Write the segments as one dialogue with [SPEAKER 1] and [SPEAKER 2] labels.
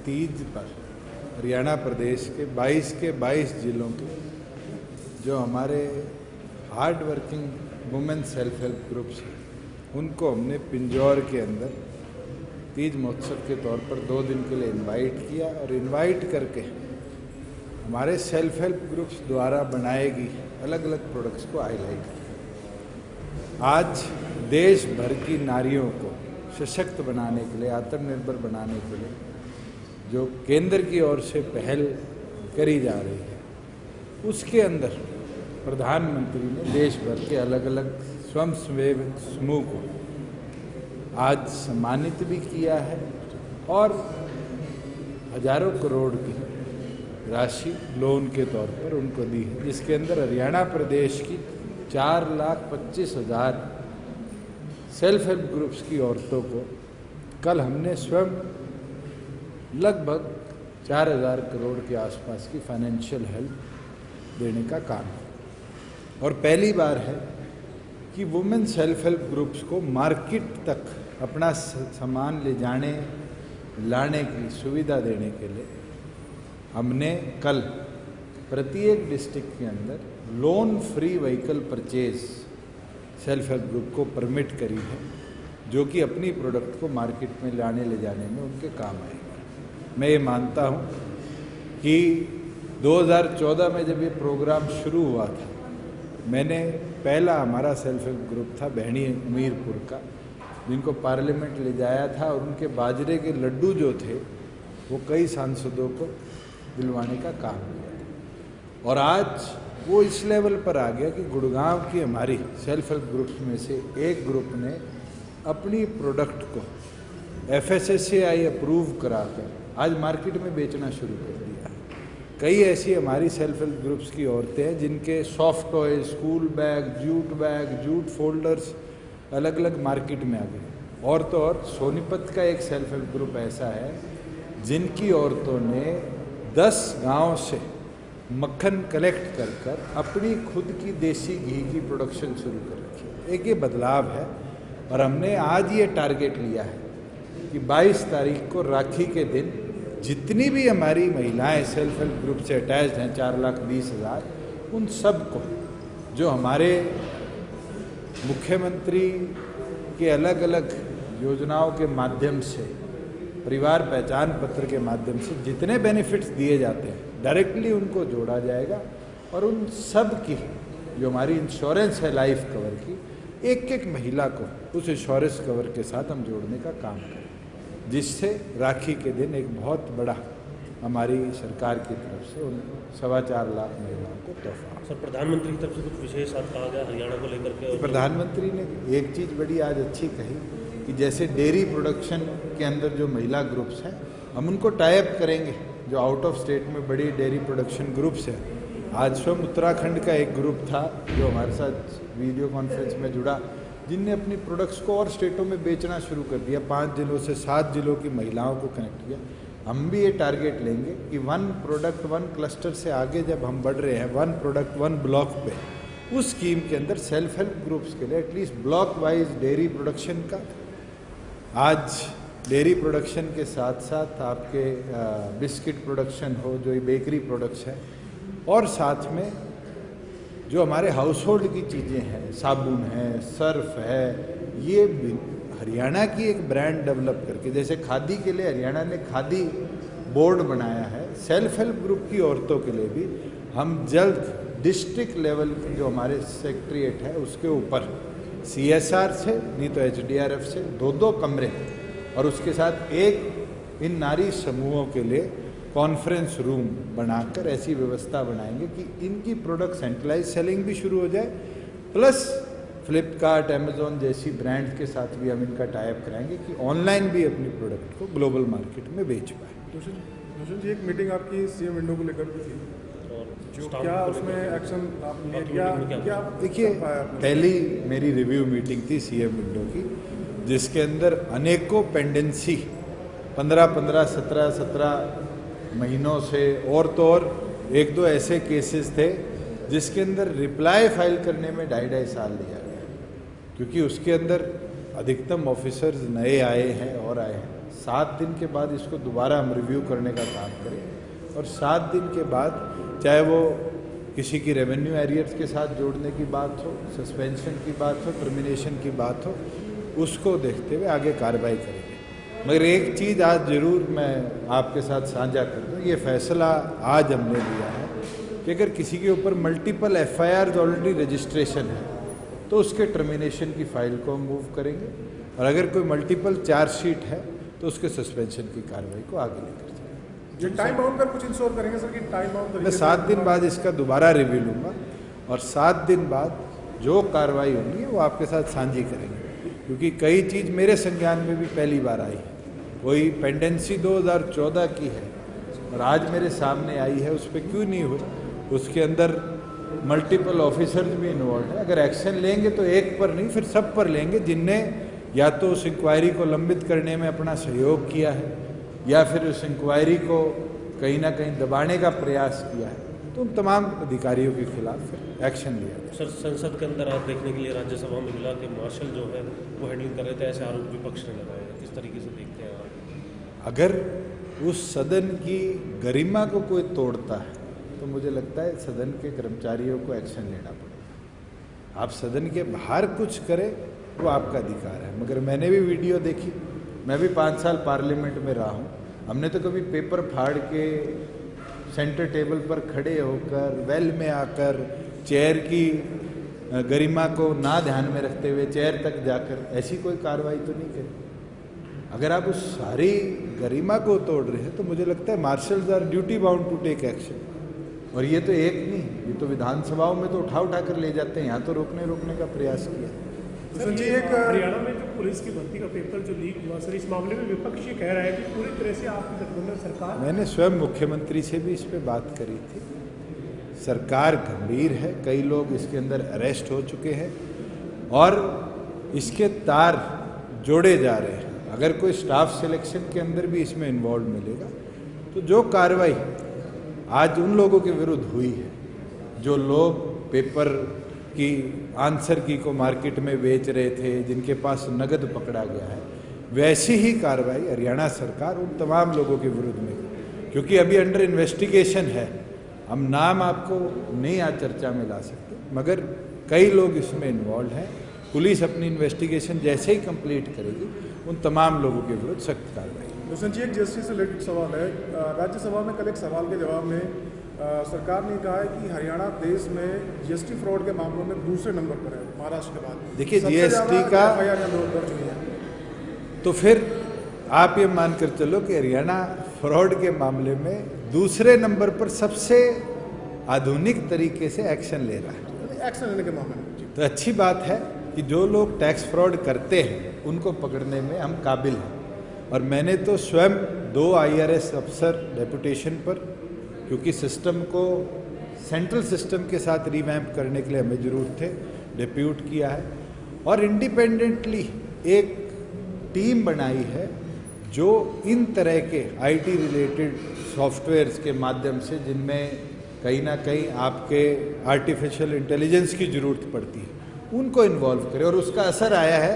[SPEAKER 1] तीज पर हरियाणा प्रदेश के 22 के 22 जिलों के जो हमारे hard working women self help groups हैं, उनको हमने पिंजौर के अंदर तीज महोत्सव के तौर पर 2 दिन के लिए इनवाइट किया और इनवाइट करके हमारे सेल्फ हेल्प ग्रुप्स द्वारा बनाएगी अलग अलग प्रोडक्ट्स को हाईलाइट किया। आज देश भर की नारियों को सशक्त बनाने के लिए, आत्मनिर्भर बनाने के लिए जो केंद्र की ओर से पहल करी जा रही है, उसके अंदर प्रधानमंत्री ने देश भर के अलग अलग स्वयंसेवक समूह को आज सम्मानित भी किया है और हजारों करोड़ की राशि लोन के तौर पर उनको दी है, जिसके अंदर हरियाणा प्रदेश की 4,25,000 सेल्फ हेल्प ग्रुप्स की औरतों को कल हमने स्वयं लगभग 4,000 करोड़ के आसपास की फाइनेंशियल हेल्प देने का काम है। और पहली बार है कि वुमेन सेल्फ हेल्प ग्रुप्स को मार्केट तक अपना सामान ले जाने लाने की सुविधा देने के लिए हमने कल प्रत्येक डिस्ट्रिक्ट के अंदर loan free vehicle purchase self help group को परमिट करी है, जो कि अपनी प्रोडक्ट को मार्केट में लाने ले जाने में उनके काम आएगा। मैं ये मानता हूँ कि 2014 में जब ये प्रोग्राम शुरू हुआ था, मैंने पहला हमारा सेल्फ हेल्प ग्रुप था बहनी मीरपुर का, जिनको पार्लियामेंट ले जाया था और उनके बाजरे के लड्डू जो थे वो कई सांसदों को दिलवाने का काम किया था। और आज वो इस लेवल पर आ गया कि गुड़गांव की हमारी सेल्फ हेल्प ग्रुप्स में से एक ग्रुप ने अपनी प्रोडक्ट को FSSAI अप्रूव कराकर आज मार्केट में बेचना शुरू कर दिया। कई ऐसी हमारी सेल्फ हेल्प ग्रुप्स की औरतें हैं जिनके soft toy, school bag, jute folders अलग अलग मार्केट में आ गए। और तो और सोनीपत का एक सेल्फ हेल्प ग्रुप ऐसा है जिनकी औरतों ने 10 गांव से मक्खन कलेक्ट कर कर अपनी खुद की देसी घी की प्रोडक्शन शुरू कर रखी। एक ये बदलाव है और हमने आज ये टारगेट लिया है कि 22 तारीख को राखी के दिन जितनी भी हमारी महिलाएं सेल्फ हेल्प ग्रुप से अटैच्ड हैं 4,20,000, उन सब को जो हमारे मुख्यमंत्री के अलग अलग योजनाओं के माध्यम से, परिवार पहचान पत्र के माध्यम से जितने बेनिफिट्स दिए जाते हैं डायरेक्टली उनको जोड़ा जाएगा और उन सब की जो हमारी इंश्योरेंस है लाइफ कवर की, एक एक महिला को उस इंश्योरेंस कवर के साथ हम जोड़ने का काम करें, जिससे राखी के दिन एक बहुत बड़ा हमारी सरकार की तरफ से उन 4.25 लाख महिलाओं को तोहफा।
[SPEAKER 2] सर, प्रधानमंत्री की तरफ से कुछ विशेष बात कहा गया हरियाणा को लेकर के?
[SPEAKER 1] प्रधानमंत्री ने एक चीज़ बड़ी आज अच्छी कही कि जैसे डेयरी प्रोडक्शन के अंदर जो महिला ग्रुप्स हैं, हम उनको टाई अप करेंगे। जो आउट ऑफ स्टेट में बड़ी डेयरी प्रोडक्शन ग्रुप्स हैं, आज स्वयं उत्तराखंड का एक ग्रुप था जो हमारे साथ वीडियो कॉन्फ्रेंस में जुड़ा, जिनने अपनी प्रोडक्ट्स को और स्टेटों में बेचना शुरू कर दिया। 5 जिलों से 7 जिलों की महिलाओं को कनेक्ट किया। हम भी ये टारगेट लेंगे कि 1 प्रोडक्ट 1 क्लस्टर से आगे जब हम बढ़ रहे हैं 1 प्रोडक्ट 1 ब्लॉक पे, उस स्कीम के अंदर सेल्फ हेल्प ग्रुप्स के लिए at least block wise dairy production का, आज डेयरी प्रोडक्शन के साथ साथ आपके बिस्किट प्रोडक्शन हो, जो ये बेकरी प्रोडक्ट्स हैं, और साथ में जो हमारे हाउस होल्ड की चीज़ें हैं, साबुन है, सर्फ है, ये हरियाणा की एक ब्रांड डेवलप करके, जैसे खादी के लिए हरियाणा ने खादी बोर्ड बनाया है, सेल्फ हेल्प ग्रुप की औरतों के लिए भी हम जल्द डिस्ट्रिक्ट लेवल जो हमारे सेक्रेटरीट है उसके ऊपर CSR से नहीं तो HDRF से 2-2 कमरे और उसके साथ एक इन नारी समूहों के लिए कॉन्फ्रेंस रूम बनाकर ऐसी व्यवस्था बनाएंगे कि इनकी प्रोडक्ट सेंट्रलाइज सेलिंग भी शुरू हो जाए, प्लस फ्लिपकार्ट, अमेजोन जैसी ब्रांड्स के साथ भी हम इनका टाई अप कराएंगे कि ऑनलाइन भी अपनी प्रोडक्ट को ग्लोबल मार्केट में बेच पाए।
[SPEAKER 3] रोशन जी, एक मीटिंग आपकी CM विंडो को लेकर भी थी, जो क्या उसमें एक्शन आपने क्या?
[SPEAKER 1] देखिए, पहली मेरी रिव्यू मीटिंग थी CM विंडो की, जिसके अंदर अनेकों पेंडेंसी 15-15, 17-17 महीनों से, और तो और 1-2 ऐसे केसेस थे जिसके अंदर रिप्लाई फाइल करने में 2.5 साल लिया गया, क्योंकि उसके अंदर अधिकतम ऑफिसर्स नए आए हैं और आए हैं। 7 दिन के बाद इसको दोबारा हम रिव्यू करने का काम करें और 7 दिन के बाद चाहे वो किसी की रेवेन्यू एरियर्स के साथ जोड़ने की बात हो, सस्पेंशन की बात हो, टर्मिनेशन की बात हो, उसको देखते हुए आगे कार्रवाई करेंगे। मगर एक चीज़ आज ज़रूर मैं आपके साथ साझा कर दूँ, ये फैसला आज हमने लिया है कि अगर किसी के ऊपर मल्टीपल FIRs ऑलरेडी रजिस्ट्रेशन है तो उसके टर्मिनेशन की फाइल को हम मूव करेंगे और अगर कोई मल्टीपल चार्जशीट है तो उसके सस्पेंशन की कार्रवाई को आगे लेकर जाएंगे।
[SPEAKER 3] ये टाइम बाउंड पर कुछ इंश्योर करेंगे सर कि टाइम बाउंड
[SPEAKER 1] मैं 7 दिन बाद इसका दोबारा रिव्यू लूँगा और 7 दिन बाद जो कार्रवाई होनी है वो आपके साथ साझी करेंगे, क्योंकि कई चीज़ मेरे संज्ञान में भी पहली बार आई है। कोई पेंडेंसी 2014 की है और आज मेरे सामने आई है, उस पर क्यों नहीं हुई? उसके अंदर मल्टीपल ऑफिसर्स भी इन्वॉल्व है। अगर एक्शन लेंगे तो एक पर नहीं, फिर सब पर लेंगे जिनने या तो उस इंक्वायरी को लंबित करने में अपना सहयोग किया है या फिर उस इंक्वायरी को कहीं ना कहीं दबाने का प्रयास किया है, तो उन तमाम अधिकारियों के खिलाफ फिर एक्शन लिया जाए।
[SPEAKER 2] सर, संसद के अंदर आप देखने के लिए राज्यसभा में मिला कि मार्शल जो है वो हैंडलिंग कर रहे थे, ऐसे आरोप विपक्ष ने लगाए हैं, किस तरीके से देखते हैं आप?
[SPEAKER 1] अगर उस सदन की गरिमा को कोई तोड़ता है तो मुझे लगता है सदन के कर्मचारियों को एक्शन लेना पड़ेगा। आप सदन के बाहर कुछ करें वो आपका अधिकार है, मगर मैंने भी वीडियो देखी, मैं भी 5 साल पार्लियामेंट में रहा हूँ। हमने तो कभी पेपर फाड़ के सेंटर टेबल पर खड़े होकर वेल में आकर चेयर की गरिमा को ना ध्यान में रखते हुए चेयर तक जाकर ऐसी कोई कार्रवाई तो नहीं करी। अगर आप उस सारी गरिमा को तोड़ रहे हैं तो मुझे लगता है marshals are duty bound to take action. और ये तो एक नहीं, ये तो विधानसभाओं में तो उठा कर ले जाते हैं, यहाँ तो रोकने का प्रयास किया।
[SPEAKER 4] हरियाणा में जो पुलिस की भर्ती का पेपर जो लीक हुआ सर, इस मामले में विपक्ष ये कह रहा है कि पूरी तरह से आपकी गठबंधन सरकार।
[SPEAKER 1] मैंने स्वयं मुख्यमंत्री से भी इस पे बात करी थी। सरकार गंभीर है, कई लोग इसके अंदर अरेस्ट हो चुके हैं और इसके तार जोड़े जा रहे हैं। अगर कोई स्टाफ सिलेक्शन के अंदर भी इसमें इन्वॉल्व मिलेगा तो जो कार्रवाई आज उन लोगों के विरुद्ध हुई है, जो लोग पेपर की आंसर की को मार्केट में बेच रहे थे, जिनके पास नगद पकड़ा गया है, वैसी ही कार्रवाई हरियाणा सरकार उन तमाम लोगों के विरुद्ध में, क्योंकि अभी अंडर इन्वेस्टिगेशन है। हम नाम आपको नहीं आज चर्चा में ला सकते, मगर कई लोग इसमें इन्वॉल्व हैं। पुलिस अपनी इन्वेस्टिगेशन जैसे ही कंप्लीट करेगी उन तमाम लोगों के विरुद्ध सख्त कार्रवाई।
[SPEAKER 3] भूषण जी, एक जीएसटी से रिलेटेड सवाल है। राज्यसभा में कल एक सवाल के जवाब में सरकार ने कहा है कि हरियाणा देश में जीएसटी फ्रॉड के मामलों में दूसरे नंबर पर है महाराष्ट्र के बाद।
[SPEAKER 1] देखिए, जीएसटी का
[SPEAKER 3] दर्ज हुई है,
[SPEAKER 1] तो फिर आप ये मानकर चलो कि हरियाणा फ्रॉड के मामले में दूसरे नंबर पर सबसे आधुनिक तरीके से एक्शन ले रहा है।
[SPEAKER 3] एक्शन लेने के मामले में
[SPEAKER 1] तो अच्छी बात है कि जो लोग टैक्स फ्रॉड करते हैं उनको पकड़ने में हम काबिल हैं। और मैंने तो स्वयं 2 IRS अफसर डेपुटेशन पर, क्योंकि सिस्टम को सेंट्रल सिस्टम के साथ रिवैम्प करने के लिए हमें ज़रूरत थे, डिप्यूट किया है और इंडिपेंडेंटली एक टीम बनाई है जो इन तरह के IT रिलेटेड सॉफ्टवेयर्स के माध्यम से, जिनमें कहीं ना कहीं आपके आर्टिफिशियल इंटेलिजेंस की ज़रूरत पड़ती है, उनको इन्वॉल्व करे। और उसका असर आया है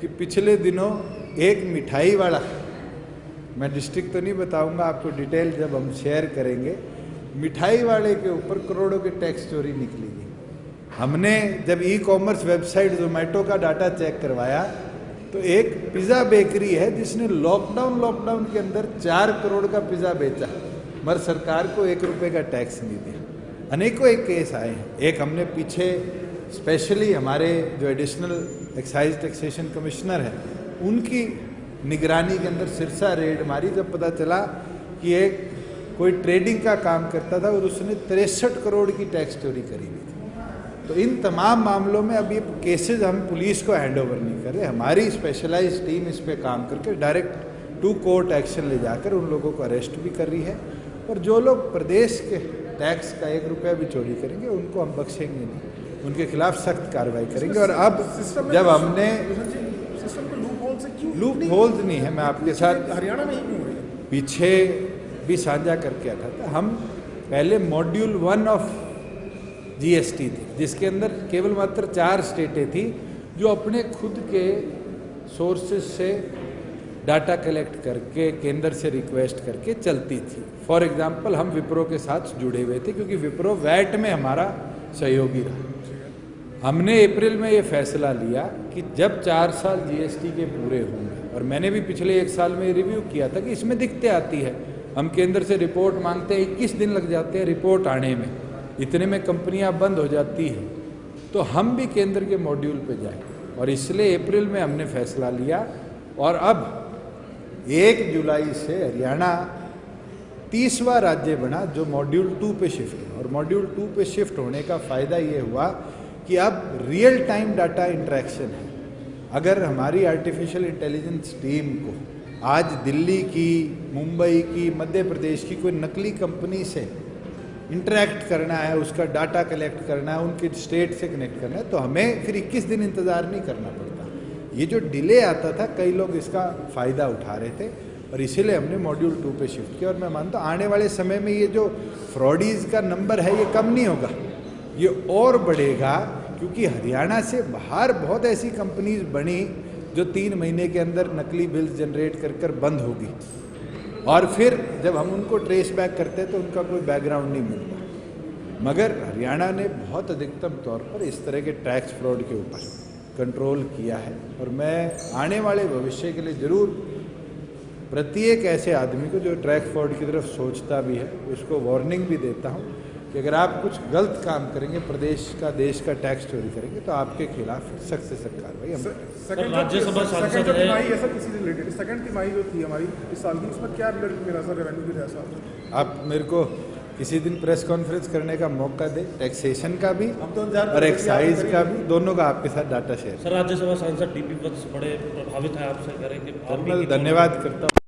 [SPEAKER 1] कि पिछले दिनों एक मिठाई वाला, मैं डिस्ट्रिक्ट तो नहीं बताऊंगा आपको, डिटेल जब हम शेयर करेंगे, मिठाई वाले के ऊपर करोड़ों की टैक्स चोरी निकली थी। हमने जब ई-कॉमर्स वेबसाइट जोमेटो का डाटा चेक करवाया तो एक पिज़्ज़ा बेकरी है जिसने लॉकडाउन के अंदर 4 करोड़ का पिज़्ज़ा बेचा, मगर सरकार को 1 रुपये का टैक्स नहीं दिया। अनेकों एक केस आए हैं। एक हमने पीछे स्पेशली हमारे जो एडिशनल एक्साइज टैक्सेशन कमिश्नर है उनकी निगरानी के अंदर सिरसा रेड मारी, जब पता चला कि एक कोई ट्रेडिंग का काम करता था और उसने 63 करोड़ की टैक्स चोरी करी हुई थी। तो इन तमाम मामलों में अब ये केसेस हम पुलिस को हैंड ओवर नहीं कर रहे, हमारी स्पेशलाइज्ड टीम इस पे काम करके डायरेक्ट टू कोर्ट एक्शन ले जाकर उन लोगों को अरेस्ट भी कर रही है। और जो लोग प्रदेश के टैक्स का 1 रुपया भी चोरी करेंगे उनको हम बख्शेंगे नहीं, उनके खिलाफ सख्त कार्रवाई करेंगे। और अब जब हमने लूप होल्स नहीं है, मैं आपके साथ
[SPEAKER 3] हरियाणा में ही क्यों है?
[SPEAKER 1] पीछे भी साझा करके आता था। हम पहले मॉड्यूल 1 ऑफ जीएसटी थी जिसके अंदर केवल मात्र 4 स्टेटें थी जो अपने खुद के सोर्सेज से डाटा कलेक्ट करके केंद्र से रिक्वेस्ट करके चलती थी। फॉर एग्जांपल हम विप्रो के साथ जुड़े हुए थे क्योंकि विप्रो वैट में हमारा सहयोगी रहा। हमने अप्रैल में ये फैसला लिया कि जब 4 साल जीएसटी के पूरे होंगे, और मैंने भी पिछले 1 साल में रिव्यू किया था कि इसमें दिक्कतें आती है, हम केंद्र से रिपोर्ट मांगते हैं, 21 दिन लग जाते हैं रिपोर्ट आने में, इतने में कंपनियां बंद हो जाती हैं, तो हम भी केंद्र के मॉड्यूल पे जाएं। और इसलिए अप्रैल में हमने फैसला लिया और अब 1 जुलाई से हरियाणा 30वां राज्य बना जो मॉड्यूल 2 पे शिफ्ट हुआ। और मॉड्यूल 2 पे शिफ्ट होने का फ़ायदा ये हुआ कि अब रियल टाइम डाटा इंटरेक्शन है। अगर हमारी आर्टिफिशियल इंटेलिजेंस टीम को आज दिल्ली की, मुंबई की, मध्य प्रदेश की कोई नकली कंपनी से इंटरेक्ट करना है, उसका डाटा कलेक्ट करना है, उनके स्टेट से कनेक्ट करना है, तो हमें फिर 21 दिन इंतज़ार नहीं करना पड़ता। ये जो डिले आता था, कई लोग इसका फ़ायदा उठा रहे थे और इसीलिए हमने मॉड्यूल 2 पे शिफ्ट किया। और मैं मानता हूँ आने वाले समय में ये जो फ्रॉडीज़ का नंबर है ये कम नहीं होगा, ये और बढ़ेगा, क्योंकि हरियाणा से बाहर बहुत ऐसी कंपनीज बनी जो 3 महीने के अंदर नकली बिल्स जनरेट कर कर बंद होगी, और फिर जब हम उनको ट्रेस बैक करते हैं तो उनका कोई बैकग्राउंड नहीं मिलता। मगर हरियाणा ने बहुत अधिकतम तौर पर इस तरह के टैक्स फ्रॉड के ऊपर कंट्रोल किया है। और मैं आने वाले भविष्य के लिए ज़रूर प्रत्येक ऐसे आदमी को जो टैक्स फ्रॉड की तरफ सोचता भी है उसको वार्निंग भी देता हूँ कि अगर आप कुछ गलत काम करेंगे, प्रदेश का, देश का टैक्स चोरी करेंगे, तो आपके खिलाफ सख्त से सख्त कार्रवाई हम
[SPEAKER 3] सेकंड
[SPEAKER 2] राज्यसभा सांसद
[SPEAKER 3] सेकंड
[SPEAKER 2] है।
[SPEAKER 3] तिमाही ऐसा किसी से रिलेटेड, सेकंड तिमाही जो थी हमारी इस साल की, उसमें क्या रिलेटेड मेरा सर रेवेन्यू के जैसा
[SPEAKER 1] आप मेरे को किसी दिन प्रेस कॉन्फ्रेंस करने का मौका दे, टैक्सेशन का भी
[SPEAKER 3] हम तो इंतजार
[SPEAKER 1] और एक्साइज का भी, दोनों का आपके साथ डाटा शेयर।
[SPEAKER 2] सर राज्यसभा सांसद डीपी वत्स बड़े प्रभावित है आपसे, करें कि आप भी
[SPEAKER 1] धन्यवाद करता हूँ।